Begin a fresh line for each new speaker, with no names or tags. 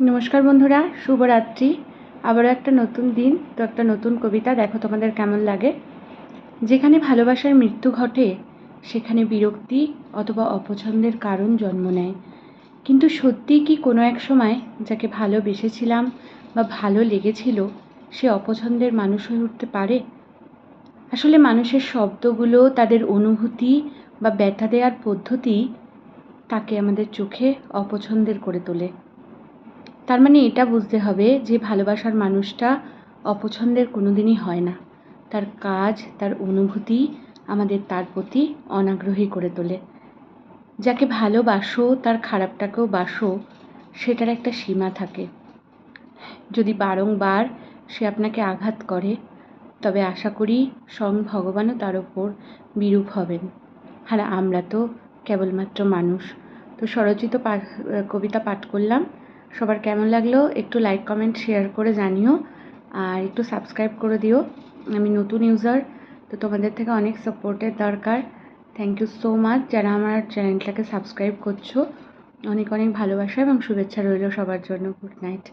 নমস্কার বন্ধুরা, শুভরাত্রি। আবারও একটা নতুন দিন, তো একটা নতুন কবিতা দেখো তোমাদের কেমন লাগে। যেখানে ভালোবাসার মৃত্যু ঘটে সেখানে বিরক্তি অথবা অপছন্দের কারণ জন্ম নেয়। কিন্তু সত্যিই কি কোনো এক সময় যাকে ভালোবেসেছিলাম বা ভালো লেগেছিল সে অপছন্দের মানুষ হয়ে উঠতে পারে? আসলে মানুষের শব্দগুলো, তাদের অনুভূতি বা ব্যথা দেওয়ার পদ্ধতি তাকে আমাদের চোখে অপছন্দের করে তোলে। তার মানে এটা বুঝতে হবে যে ভালোবাসার মানুষটা অপছন্দের কোনোদিনই হয় না। তার কাজ, তার অনুভূতি আমাদের তার প্রতি অনাগ্রহী করে তোলে। যাকে ভালোবাসো তার খারাপটাকেও বাসো, সেটার একটা সীমা থাকে। যদি বারংবার সে আপনাকে আঘাত করে, তবে আশা করি স্বয়ং ভগবানও তার ওপর বিরূপ হবেন। আর আমরা তো কেবলমাত্র মানুষ। তো স্বরচিত কবিতা পাঠ করলাম। সবার কেমন লাগলো একটু লাইক, কমেন্ট, শেয়ার করে জানিও। আর একটু সাবস্ক্রাইব করে দিও। আমি নতুন ইউজার, তো তোমাদের থেকে অনেক সাপোর্টের দরকার। থ্যাংক ইউ সো মাচ যারা আমার চ্যানেলটাকে সাবস্ক্রাইব করছো। অনেক অনেক ভালোবাসা এবং শুভেচ্ছা রইল সবার জন্য। Good night.